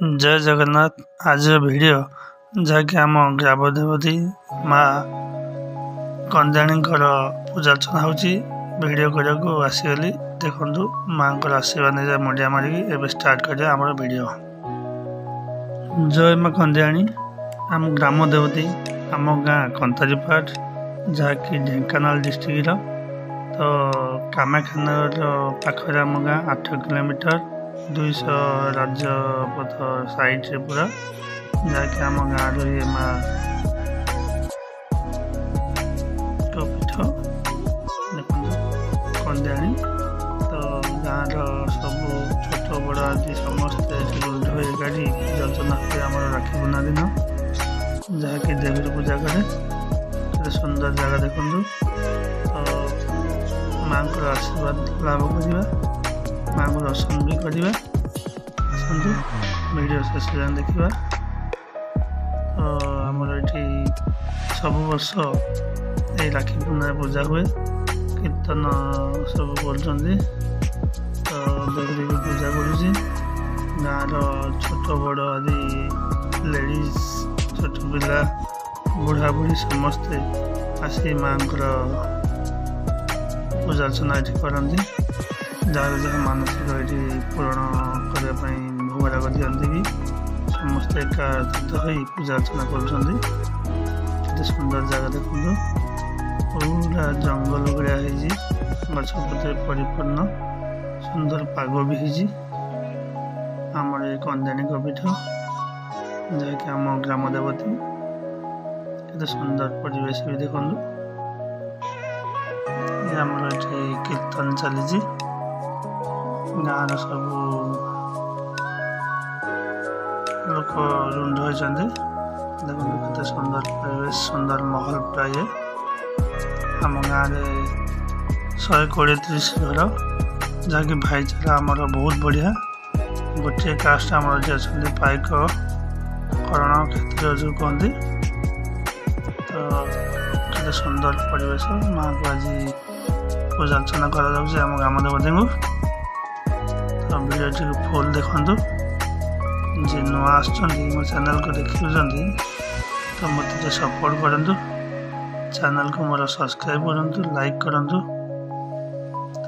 जय जगन्नाथ। आज वीडियो जहाँकि आम ग्राम देवती माँ कंदाणी पूजा अर्चना होची वीडियो करने आसीगली। देखु माँ आशीर्वाद नहीं मुंडिया मारिकी एवं स्टार्ट करिया आम वीडियो। जय माँ कंदाणी आम ग्राम देवती आम गाँ कंतारीपाट जहाँकि ढेंकानाल डिस्ट्रिक्ट तो कामाख्यानगर पाखरे आम गाँ 8 किलोमीटर 200 राज्यपथ साइड रे पूरा जहाँकि आम गाँव रही माँ पीठ देखो कंदाणी तो गाँव सब छोट बड़ आदि समस्ते गाड़ी योजना हुए आम राखी पूर्णा दिन जहाँकि देवी पूजा करे सुंदर जगह देखु तो माँ को आशीर्वाद लाभ करवा माँ को दर्शन भी करवा आसतु वीडियो शेष देखा। तो आमर ये सब वर्ष ये राखी पूर्णिमा पूजा हुए कीर्तन सब कर तो देवी भी पूजा करुँची गाँव छोट बड़ आदि लेडीज छोट पिला बुढ़ा बुढ़ी समस्ते आसी माँ पूजा अर्चना ये करती जार जहाँ मानसिक ये पूरण करने भोगराग दिखती भी समस्ते एकात्रित हो पूजा अर्चना कर सुंदर जगह देखो पूरा जंगल भाया गछपत्र परिपूर्ण सुंदर पाग भी आमर ये कंदाणी पीठ जहाँकि आम ग्राम देवती केते सुंदर परिवेश भी देखु आमर ये कीर्तन चली गाँव सब लोक रुंड होती देखो केते सुंदर परिवेश सुंदर महल प्राय आम गाँव 120-130 घर जहाँकि भाईचारा आमर बहुत बढ़िया गोटे कास्ट आमर जे अच्छा पाइक करण क्षेत्र जो कहते तो सुंदर परिवेश माँ को आज पूजा अर्चना करम ग्राम देवती को। तो वीडियो टी फुल देखु जे नुआ मो चैनल को देखुं तो मत सपोर्ट करूँ चैनल को मोर सब्सक्राइब करूँ लाइक करूँ तो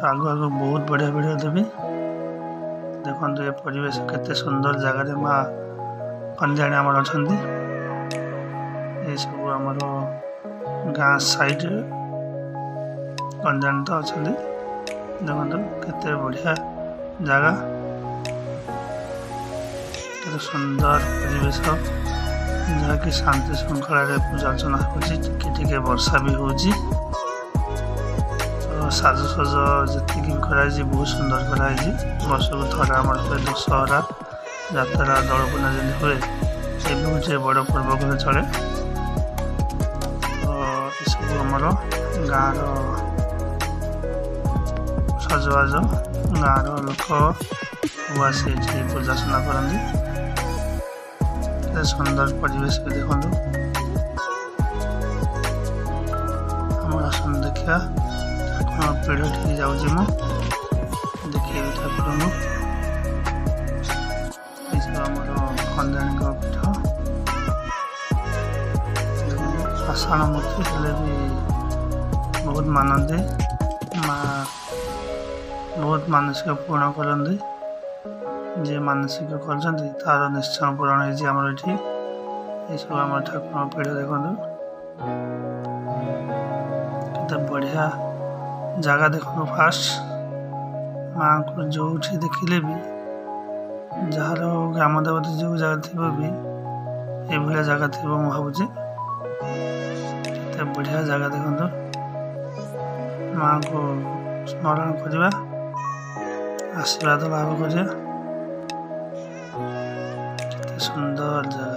आगु आगु बहुत बढ़िया वीडियो देवी। देखो ये परिवेश केते सुंदर जगह माँ कंदाणी आमर अच्छा ये सब आमर गाँ साइड कंदाणी तो अच्छा देखो केते बढ़िया जगह केते सुंदर परिवेश जहाँकि शांति श्रृंखला पूजा अर्चना होती वर्षा भी हो साजसज जी कराई बहुत सुंदर कराई वर्ष को थर आम दशहरा यात्रा दलपूर्णा जमी हुए ये हूँ बड़ पर्व कर चले। तो ये सब आमर गाँव सजबाज गाँव लोक आसी पूजा अर्चना करती सुंदर परिवेश भी देखो आम आसन देखा पीढ़ ठीक जाऊँगी देखे ठाकुर ये सब आम कंदाणी पीठ आषाढ़ मूर्ति हेल्ले भी बहुत मानते माँ बहुत मानसिक पूर्ण करती जे मानसिक कर तार निश्चय पूरण होमर ये सब आम ठाकुर पीढ़ देखो केते बढ़िया जगह देखो फास्ट माँ को जो देखिले भी जार ग्राम देवती जो जगह थी भी ये जगह थी मुझे भावुचे केते बढ़िया जगह देखो माँ को स्मरण करवा आशीर्वाद लाभ कर सुंदर जगह।